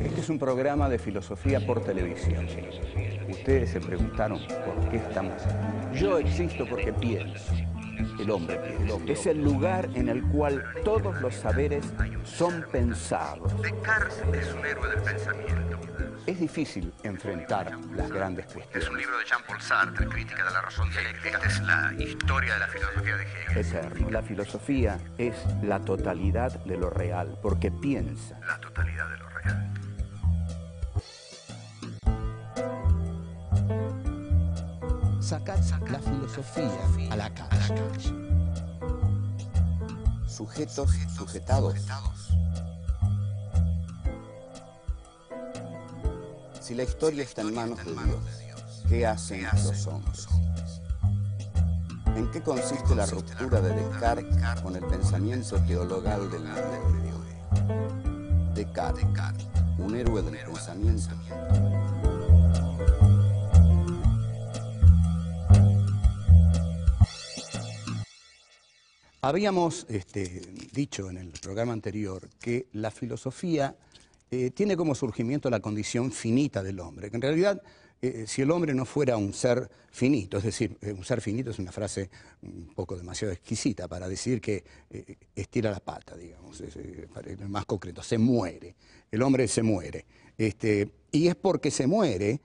Este es un programa de filosofía por televisión. Ustedes se preguntaron por qué estamos aquí. Yo existo porque pienso. El hombre piensa. Es el lugar en el cual todos los saberes son pensados. Descartes es un héroe del pensamiento. Es difícil enfrentar las grandes cuestiones. Es un libro de Jean-Paul Sartre, Crítica de la razón dialéctica. Esta es la historia de la filosofía de Hegel. Eterno. La filosofía es la totalidad de lo real, porque piensa. La totalidad de lo real. Sacad la filosofía a la calle. Sujetos, sujetados. Si la historia está en manos de Dios, ¿qué hacen los hombres? ¿En qué consiste la ruptura de Descartes con el pensamiento teologal del medioevo? Descartes, un héroe del pensamiento. Habíamos dicho en el programa anterior que la filosofía tiene como surgimiento la condición finita del hombre, que en realidad si el hombre no fuera un ser finito, es decir, un ser finito es una frase un poco demasiado exquisita para decir que estira la pata, digamos, es más concreto, se muere, el hombre se muere, y es porque se muere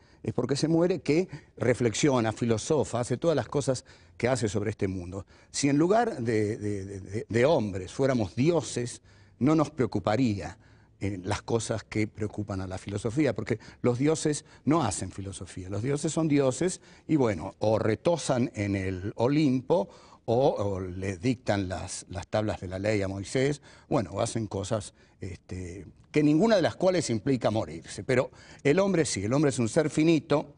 que reflexiona, filosofa, hace todas las cosas que hace sobre este mundo. Si en lugar de hombres fuéramos dioses, no nos preocuparía las cosas que preocupan a la filosofía, porque los dioses no hacen filosofía, los dioses son dioses y bueno, o retosan en el Olimpo o le dictan las tablas de la ley a Moisés, bueno, o hacen cosas que ninguna de las cuales implica morirse, pero el hombre sí, el hombre es un ser finito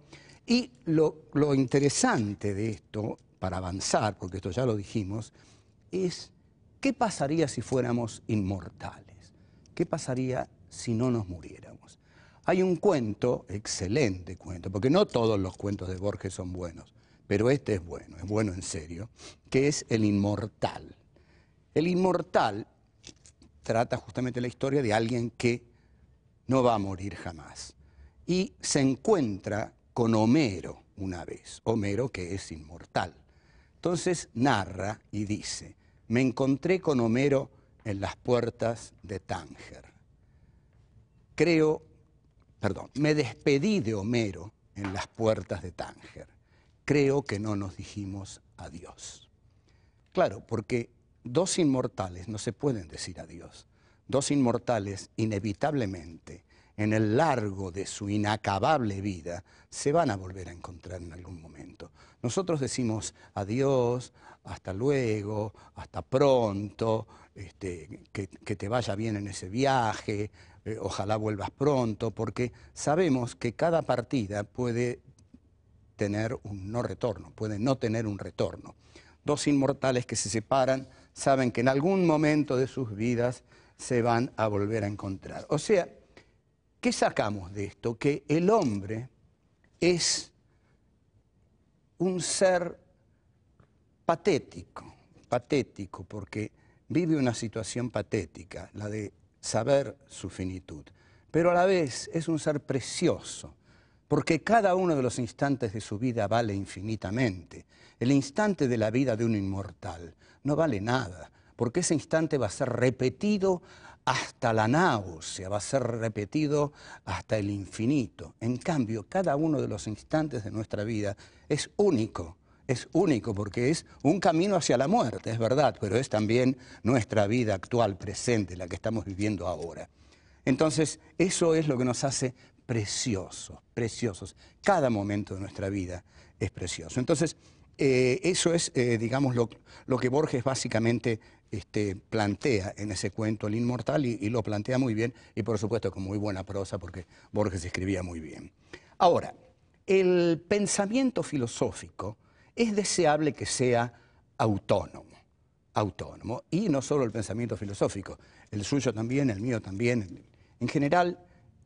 y lo interesante de esto, para avanzar, porque esto ya lo dijimos, es ¿qué pasaría si fuéramos inmortales? ¿Qué pasaría si no nos muriéramos? Hay un cuento, excelente cuento, porque no todos los cuentos de Borges son buenos, pero este es bueno en serio, que es El Inmortal. El Inmortal trata justamente la historia de alguien que no va a morir jamás. Y se encuentra con Homero una vez, Homero que es inmortal. Entonces narra y dice, me encontré con Homero en las puertas de Tánger. Me despedí de Homero en las puertas de Tánger. Creo que no nos dijimos adiós. Claro, porque dos inmortales no se pueden decir adiós. Dos inmortales, inevitablemente, en el largo de su inacabable vida, se van a volver a encontrar en algún momento. Nosotros decimos adiós, hasta luego, hasta pronto, que te vaya bien en ese viaje, ojalá vuelvas pronto, porque sabemos que cada partida puede tener un no retorno, puede no tener un retorno. Dos inmortales que se separan saben que en algún momento de sus vidas se van a volver a encontrar. O sea, ¿qué sacamos de esto? Que el hombre es un ser patético porque vive una situación patética, la de saber su finitud, pero a la vez es un ser precioso, porque cada uno de los instantes de su vida vale infinitamente. El instante de la vida de un inmortal no vale nada, porque ese instante va a ser repetido hasta la náusea, va a ser repetido hasta el infinito. En cambio, cada uno de los instantes de nuestra vida es único porque es un camino hacia la muerte, es verdad, pero es también nuestra vida actual, presente, la que estamos viviendo ahora. Entonces, eso es lo que nos hace preciosos. Cada momento de nuestra vida es precioso. Entonces, eso es, digamos, lo que Borges básicamente plantea en ese cuento, El Inmortal, y lo plantea muy bien, y por supuesto con muy buena prosa, porque Borges escribía muy bien. Ahora, el pensamiento filosófico es deseable que sea autónomo, y no solo el pensamiento filosófico, el suyo también, el mío también. En general,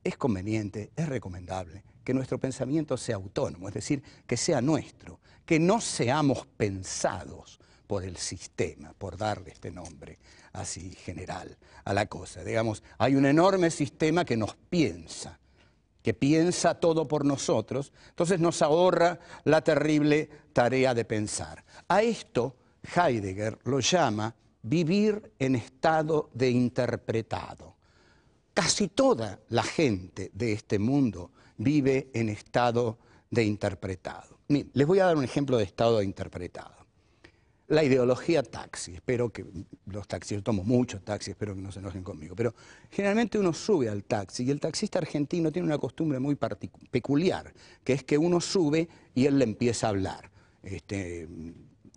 es conveniente, es recomendable que nuestro pensamiento sea autónomo, es decir, que sea nuestro, que no seamos pensados por el sistema, por darle este nombre así general a la cosa. Digamos, hay un enorme sistema que nos piensa, que piensa todo por nosotros, entonces nos ahorra la terrible tarea de pensar. A esto Heidegger lo llama vivir en estado de interpretado. Casi toda la gente de este mundo vive en estado de interpretado. Miren, les voy a dar un ejemplo de estado de interpretado. La ideología taxi, espero que los taxis, yo tomo muchos taxis, espero que no se enojen conmigo, pero generalmente uno sube al taxi y el taxista argentino tiene una costumbre muy peculiar, que es que uno sube y él le empieza a hablar.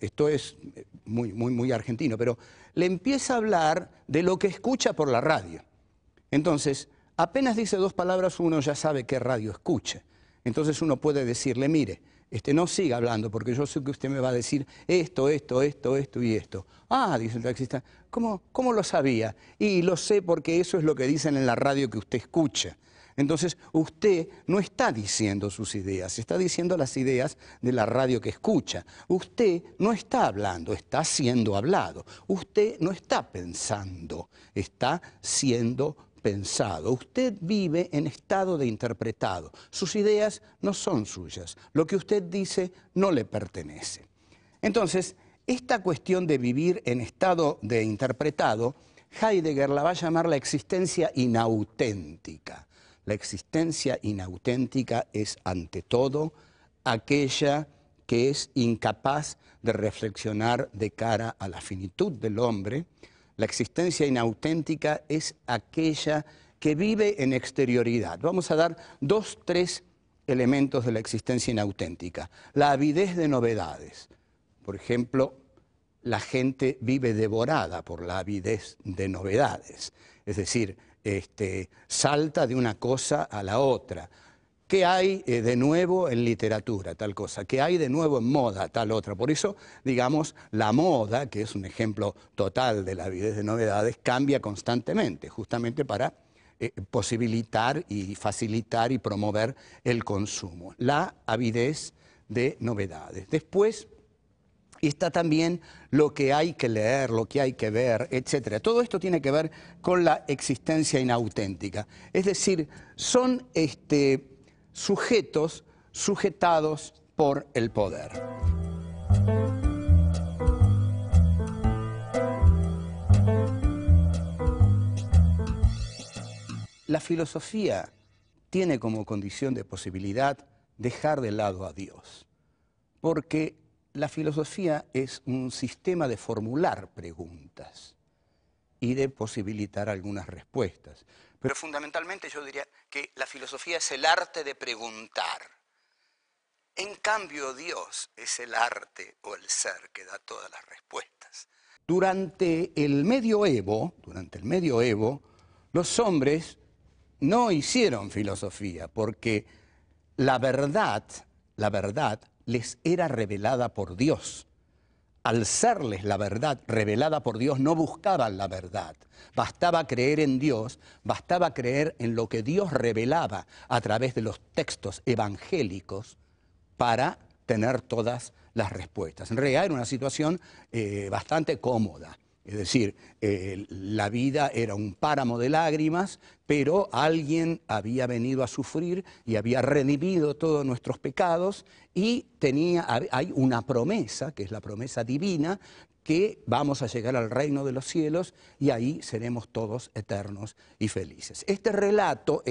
Esto es muy argentino, pero le empieza a hablar de lo que escucha por la radio. Entonces, apenas dice dos palabras, uno ya sabe qué radio escucha. Entonces uno puede decirle, mire, no siga hablando porque yo sé que usted me va a decir esto y esto. Ah, dice el taxista, ¿cómo lo sabía? Y lo sé porque eso es lo que dicen en la radio que usted escucha. Entonces usted no está diciendo sus ideas, está diciendo las ideas de la radio que escucha. Usted no está hablando, está siendo hablado. Usted no está pensando, está siendo pensado. Usted vive en estado de interpretado. Sus ideas no son suyas. Lo que usted dice no le pertenece. Entonces, esta cuestión de vivir en estado de interpretado, Heidegger la va a llamar la existencia inauténtica. La existencia inauténtica es, ante todo, aquella que es incapaz de reflexionar de cara a la finitud del hombre. La existencia inauténtica es aquella que vive en exterioridad. Vamos a dar 3 elementos de la existencia inauténtica. La avidez de novedades. Por ejemplo, la gente vive devorada por la avidez de novedades. Es decir, salta de una cosa a la otra. ¿Qué hay de nuevo en literatura? Tal cosa. ¿Qué hay de nuevo en moda? Tal otra. Por eso, digamos, la moda, que es un ejemplo total de la avidez de novedades, cambia constantemente, justamente para posibilitar y facilitar y promover el consumo. La avidez de novedades. Después está también lo que hay que leer, lo que hay que ver, etc. Todo esto tiene que ver con la existencia inauténtica. Es decir, son sujetos sujetados por el poder. La filosofía tiene como condición de posibilidad dejar de lado a Dios, porque la filosofía es un sistema de formular preguntas y de posibilitar algunas respuestas. Pero fundamentalmente yo diría que la filosofía es el arte de preguntar. En cambio, Dios es el arte o el ser que da todas las respuestas. Durante el medioevo, los hombres no hicieron filosofía porque la verdad les era revelada por Dios. Al serles la verdad revelada por Dios, no buscaban la verdad. Bastaba creer en Dios, bastaba creer en lo que Dios revelaba a través de los textos evangélicos para tener todas las respuestas. En realidad era una situación bastante cómoda. Es decir, la vida era un páramo de lágrimas, pero alguien había venido a sufrir y había redimido todos nuestros pecados y hay una promesa, que es la promesa divina, que vamos a llegar al reino de los cielos y ahí seremos todos eternos y felices. Este relato,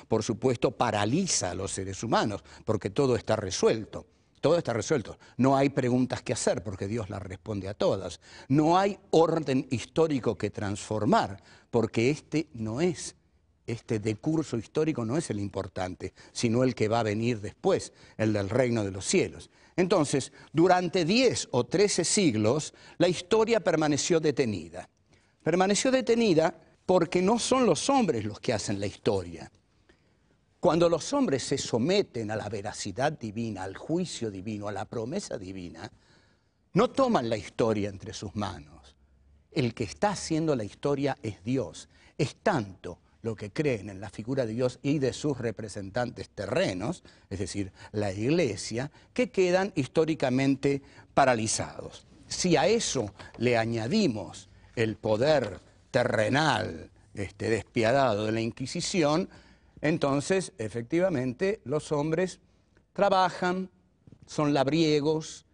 por supuesto, paraliza a los seres humanos, porque todo está resuelto. Todo está resuelto. No hay preguntas que hacer porque Dios las responde a todas. No hay orden histórico que transformar porque este decurso histórico no es el importante, sino el que va a venir después, el del reino de los cielos. Entonces, durante 10 o 13 siglos, la historia permaneció detenida. Permaneció detenida porque no son los hombres los que hacen la historia. Cuando los hombres se someten a la veracidad divina, al juicio divino, a la promesa divina, no toman la historia entre sus manos. El que está haciendo la historia es Dios. Es tanto lo que creen en la figura de Dios y de sus representantes terrenos, es decir, la Iglesia, que quedan históricamente paralizados. si a eso le añadimos el poder terrenal, despiadado de la Inquisición, entonces, efectivamente, los hombres trabajan, son labriegos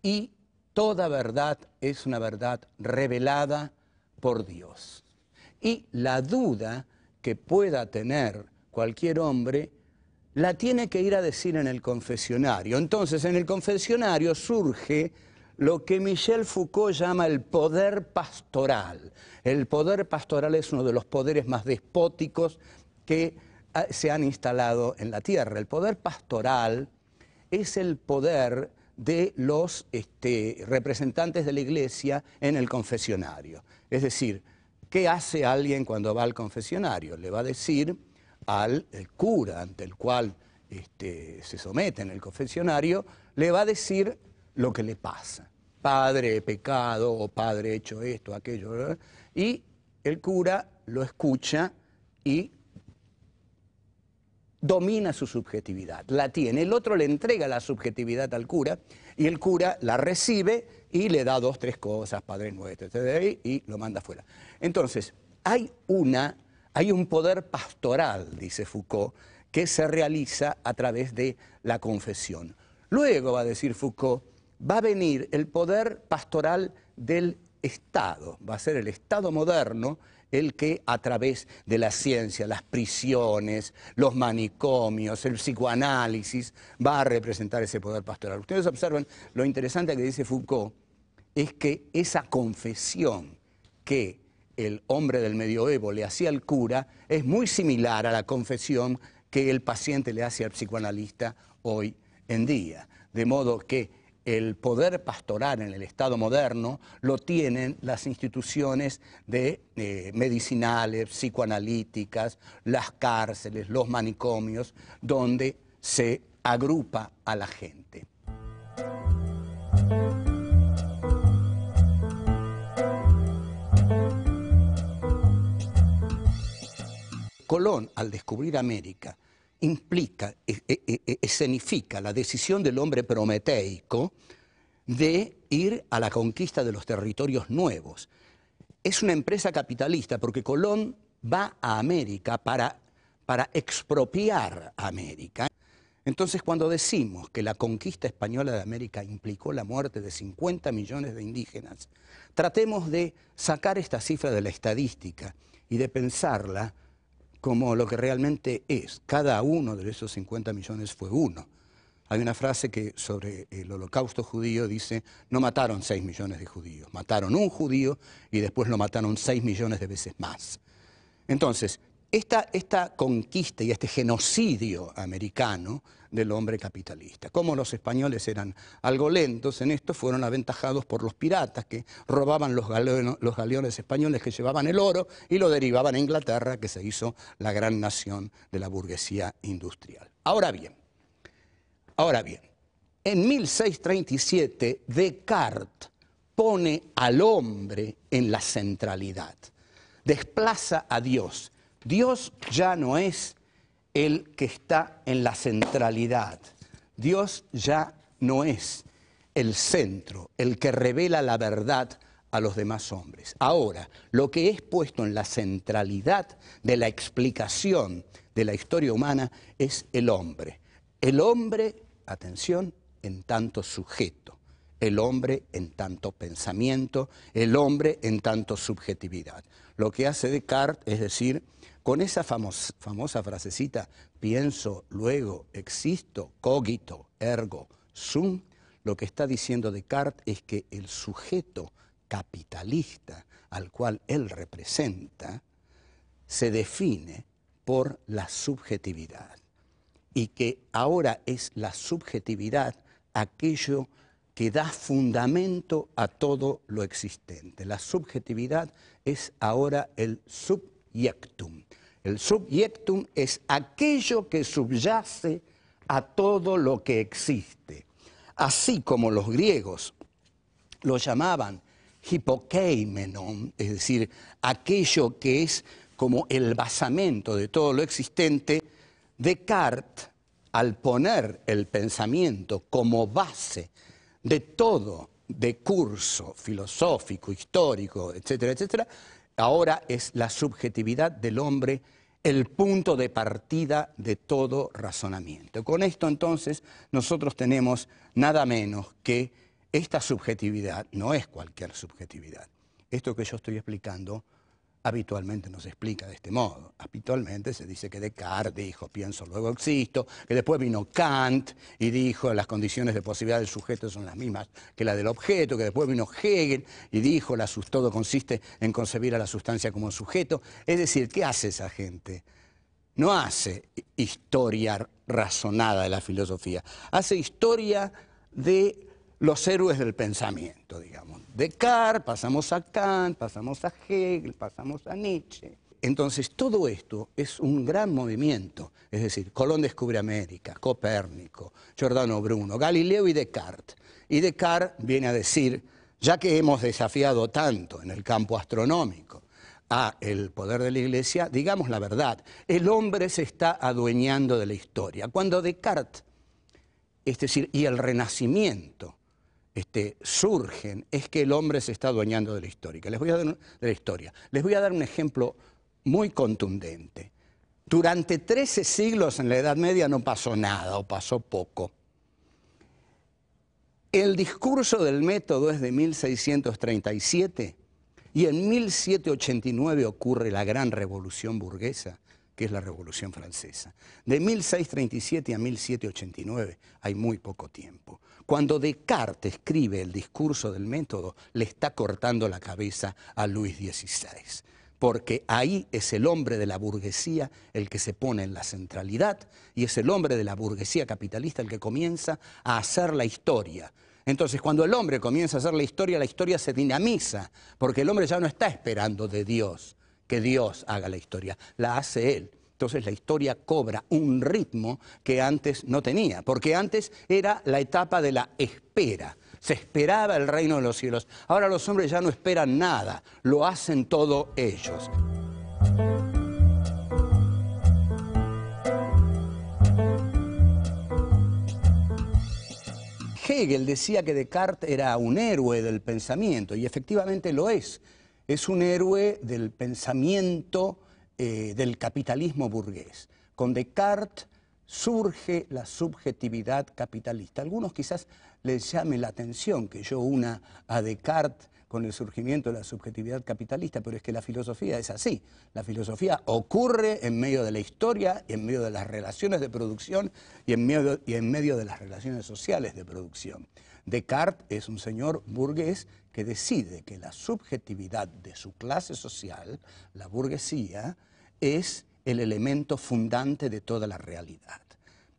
y toda verdad es una verdad revelada por Dios. Y la duda que pueda tener cualquier hombre la tiene que ir a decir en el confesionario. Entonces, en el confesionario surge lo que Michel Foucault llama el poder pastoral. El poder pastoral es uno de los poderes más despóticos que se han instalado en la tierra. El poder pastoral es el poder de los representantes de la Iglesia en el confesionario. Es decir, ¿qué hace alguien cuando va al confesionario? Le va a decir al cura ante el cual se somete en el confesionario, le va a decir lo que le pasa. Padre, he pecado, o padre, he hecho esto, aquello, ¿verdad? Y el cura lo escucha y domina su subjetividad, la tiene. El otro le entrega la subjetividad al cura y el cura la recibe y le da 2, 3 cosas, Padre Nuestro, y lo manda afuera. Entonces, hay un poder pastoral, dice Foucault, que se realiza a través de la confesión. Luego, va a decir Foucault, va a venir el poder pastoral del Estado, va a ser el Estado moderno el que a través de la ciencia, las prisiones, los manicomios, el psicoanálisis, va a representar ese poder pastoral. Ustedes observan, lo interesante que dice Foucault es que esa confesión que el hombre del medioevo le hacía al cura es muy similar a la confesión que el paciente le hace al psicoanalista hoy en día. De modo que el poder pastoral en el Estado moderno lo tienen las instituciones medicinales, psicoanalíticas, las cárceles, los manicomios, donde se agrupa a la gente. Colón, al descubrir América, escenifica la decisión del hombre prometeico de ir a la conquista de los territorios nuevos. Es una empresa capitalista porque Colón va a América para expropiar América. Entonces, cuando decimos que la conquista española de América implicó la muerte de 50 millones de indígenas, tratemos de sacar esta cifra de la estadística y de pensarla como lo que realmente es. Cada uno de esos 50 millones fue uno. Hay una frase que sobre el holocausto judío dice, no mataron 6 millones de judíos, mataron un judío y después lo mataron 6 millones de veces más. Entonces, esta conquista y este genocidio americano del hombre capitalista. Como los españoles eran algo lentos en esto, fueron aventajados por los piratas que robaban los galeones españoles que llevaban el oro y lo derivaban a Inglaterra, que se hizo la gran nación de la burguesía industrial. Ahora bien, en 1637 Descartes pone al hombre en la centralidad, desplaza a Dios. Dios ya no es el que está en la centralidad. Dios ya no es el centro, el que revela la verdad a los demás hombres. Ahora, lo que es puesto en la centralidad de la explicación de la historia humana es el hombre. El hombre, atención, en tanto sujeto. El hombre en tanto pensamiento. El hombre en tanto subjetividad. Lo que hace Descartes es decir, con esa famosa frasecita, pienso, luego, existo, cogito, ergo, sum, lo que está diciendo Descartes es que el sujeto capitalista al cual él representa se define por la subjetividad y que ahora es la subjetividad aquello que da fundamento a todo lo existente. La subjetividad es ahora el subjectum. El subjectum es aquello que subyace a todo lo que existe. Así como los griegos lo llamaban hipokeimenon, es decir, aquello que es como el basamento de todo lo existente, Descartes, al poner el pensamiento como base de todo de curso filosófico, histórico, etcétera, etcétera, ahora es la subjetividad del hombre el punto de partida de todo razonamiento. Con esto entonces nosotros tenemos nada menos que esta subjetividad, no es cualquier subjetividad. Esto que yo estoy explicando habitualmente no se explica de este modo. Habitualmente se dice que Descartes dijo pienso, luego existo, que después vino Kant y dijo las condiciones de posibilidad del sujeto son las mismas que la del objeto, que después vino Hegel y dijo todo consiste en concebir a la sustancia como sujeto. Es decir, ¿qué hace esa gente? No hace historia razonada de la filosofía, hace historia de los héroes del pensamiento, digamos. Descartes, pasamos a Kant, pasamos a Hegel, pasamos a Nietzsche. Entonces, todo esto es un gran movimiento. Es decir, Colón descubre América, Copérnico, Giordano Bruno, Galileo y Descartes. Y Descartes viene a decir, ya que hemos desafiado tanto en el campo astronómico a el poder de la Iglesia, digamos la verdad, el hombre se está adueñando de la historia. Cuando Descartes, es decir, y el Renacimiento, surgen, es que el hombre se está adueñando de la historia. Les voy a dar un ejemplo muy contundente. Durante 13 siglos en la Edad Media no pasó nada o pasó poco. El discurso del método es de 1637 y en 1789 ocurre la gran revolución burguesa, que es la Revolución Francesa. De 1637 a 1789 hay muy poco tiempo. Cuando Descartes escribe el discurso del método, le está cortando la cabeza a Luis XVI, porque ahí es el hombre de la burguesía el que se pone en la centralidad y es el hombre de la burguesía capitalista el que comienza a hacer la historia. Entonces, cuando el hombre comienza a hacer la historia se dinamiza, porque el hombre ya no está esperando de Dios que Dios haga la historia, la hace él. Entonces la historia cobra un ritmo que antes no tenía, porque antes era la etapa de la espera. Se esperaba el reino de los cielos. Ahora los hombres ya no esperan nada, lo hacen todo ellos. Hegel decía que Descartes era un héroe del pensamiento, y efectivamente lo es. Es un héroe del pensamiento del capitalismo burgués. Con Descartes surge la subjetividad capitalista. A algunos quizás les llame la atención que yo una a Descartes con el surgimiento de la subjetividad capitalista, pero es que la filosofía es así. La filosofía ocurre en medio de la historia, en medio de las relaciones de producción y en medio de las relaciones sociales de producción. Descartes es un señor burgués que decide que la subjetividad de su clase social, la burguesía, es el elemento fundante de toda la realidad.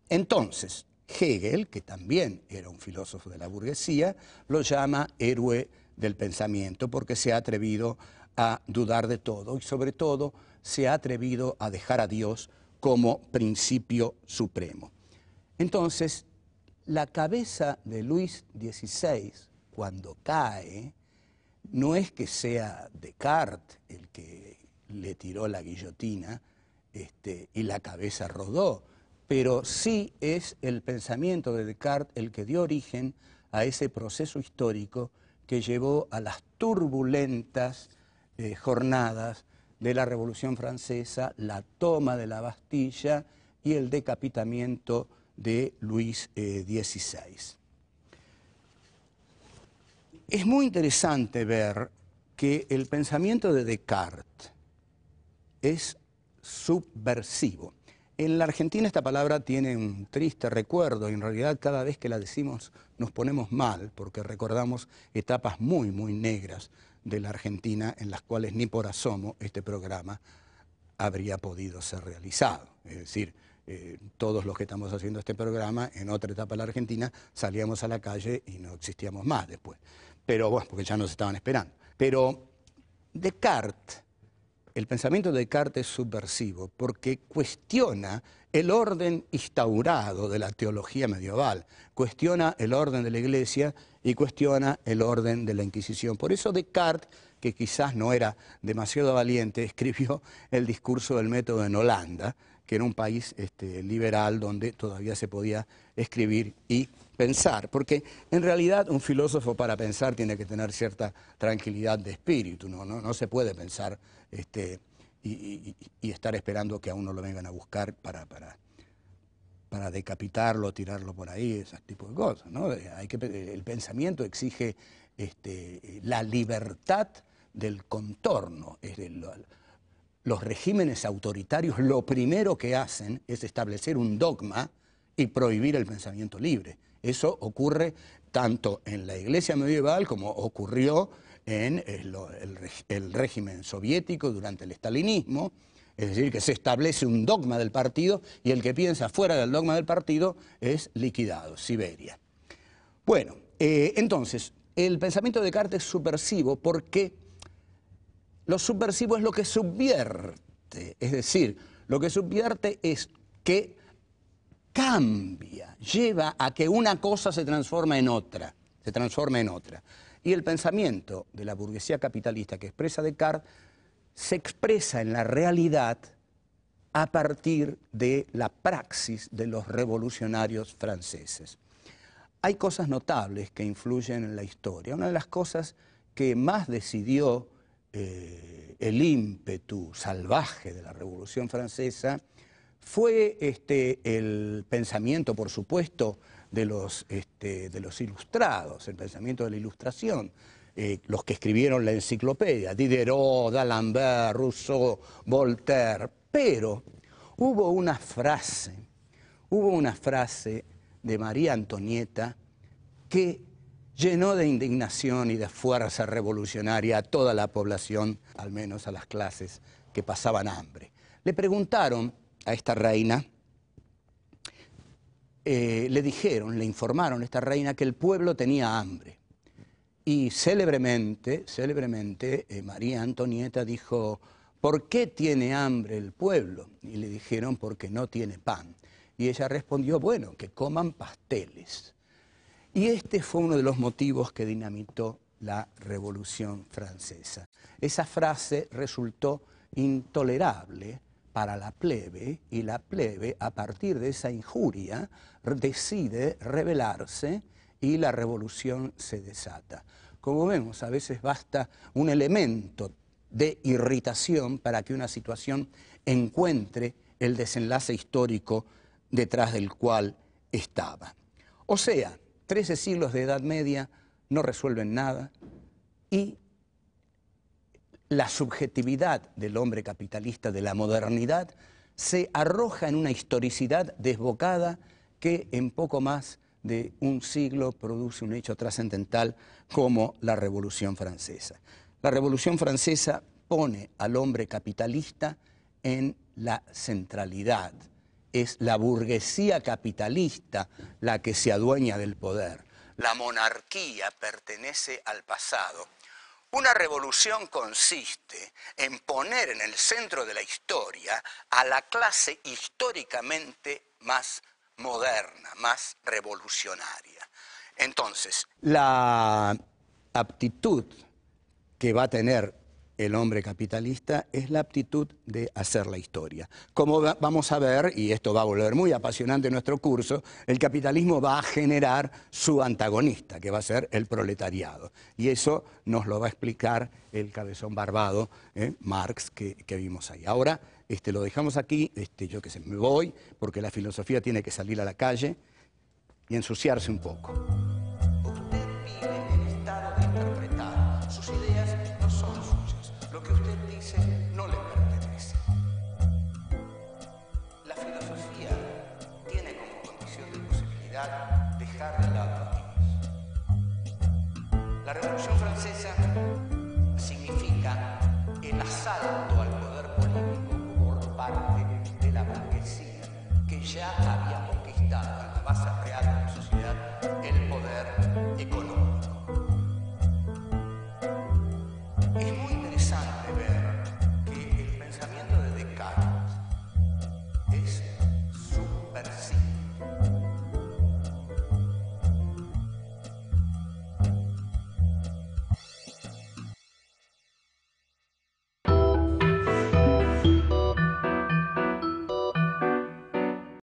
Entonces, Hegel, que también era un filósofo de la burguesía, lo llama héroe del pensamiento porque se ha atrevido a dudar de todo y sobre todo se ha atrevido a dejar a Dios como principio supremo. Entonces, la cabeza de Luis XVI, cuando cae, no es que sea Descartes el que le tiró la guillotina y la cabeza rodó, pero sí es el pensamiento de Descartes el que dio origen a ese proceso histórico que llevó a las turbulentas jornadas de la Revolución Francesa, la toma de la Bastilla y el decapitamiento de Luis XVI. Es muy interesante ver que el pensamiento de Descartes es subversivo. En la Argentina esta palabra tiene un triste recuerdo y en realidad cada vez que la decimos nos ponemos mal porque recordamos etapas muy, muy negras de la Argentina en las cuales ni por asomo este programa habría podido ser realizado. Es decir, todos los que estamos haciendo este programa en otra etapa de la Argentina salíamos a la calle y no existíamos más después. Pero bueno, porque ya nos estaban esperando. Pero Descartes, el pensamiento de Descartes es subversivo porque cuestiona el orden instaurado de la teología medieval, cuestiona el orden de la Iglesia y cuestiona el orden de la Inquisición. Por eso Descartes, que quizás no era demasiado valiente, escribió el discurso del método en Holanda, que era un país liberal donde todavía se podía escribir y pensar, porque en realidad un filósofo para pensar tiene que tener cierta tranquilidad de espíritu, no se puede pensar y estar esperando que a uno lo vengan a buscar para decapitarlo, tirarlo por ahí, ese tipo de cosas, ¿no? El pensamiento exige la libertad del contorno. Los regímenes autoritarios lo primero que hacen es establecer un dogma y prohibir el pensamiento libre. Eso ocurre tanto en la Iglesia medieval como ocurrió en el régimen soviético durante el estalinismo. Es decir, que se establece un dogma del partido y el que piensa fuera del dogma del partido es liquidado, Siberia. Bueno, entonces, el pensamiento de Descartes es subversivo porque lo subversivo es lo que subvierte. Es decir, lo que subvierte es que cambia, lleva a que una cosa se transforma en otra. Y el pensamiento de la burguesía capitalista que expresa Descartes se expresa en la realidad a partir de la praxis de los revolucionarios franceses. Hay cosas notables que influyen en la historia. Una de las cosas que más decidió el ímpetu salvaje de la Revolución Francesa fue el pensamiento, por supuesto, de los ilustrados, el pensamiento de la Ilustración. Los que escribieron la enciclopedia, Diderot, d'Alembert, Rousseau, Voltaire, pero hubo una frase de María Antonieta que llenó de indignación y de fuerza revolucionaria a toda la población, al menos a las clases que pasaban hambre. Le preguntaron a esta reina, le informaron a esta reina que el pueblo tenía hambre. Y célebremente, María Antonieta dijo, ¿por qué tiene hambre el pueblo? Y le dijeron, porque no tiene pan. Y ella respondió, bueno, que coman pasteles. Y este fue uno de los motivos que dinamitó la Revolución Francesa. Esa frase resultó intolerable para la plebe, y la plebe, a partir de esa injuria, decide rebelarse y la revolución se desata. Como vemos, a veces basta un elemento de irritación para que una situación encuentre el desenlace histórico detrás del cual estaba. O sea, 13 siglos de Edad Media no resuelven nada y la subjetividad del hombre capitalista de la modernidad se arroja en una historicidad desbocada que en poco más de un siglo produce un hecho trascendental como la Revolución Francesa. La Revolución Francesa pone al hombre capitalista en la centralidad. Es la burguesía capitalista la que se adueña del poder. La monarquía pertenece al pasado. Una revolución consiste en poner en el centro de la historia a la clase históricamente más moderna, más revolucionaria. Entonces, la aptitud que va a tener el hombre capitalista es la aptitud de hacer la historia. Como vamos a ver, y esto va a volver muy apasionante nuestro curso, el capitalismo va a generar su antagonista, que va a ser el proletariado. Y eso nos lo va a explicar el cabezón barbado, Marx, que vimos ahí. Ahora lo dejamos aquí, yo que sé, me voy, porque la filosofía tiene que salir a la calle y ensuciarse un poco. Usted vive en estado de interpretar. Sus ideas no son suyas. Lo que usted dice no le pertenece. La filosofía tiene como condición de posibilidad dejar de lado a Dios. La Revolución Francesa significa el asalto al poder político por parte de la burguesía, que ya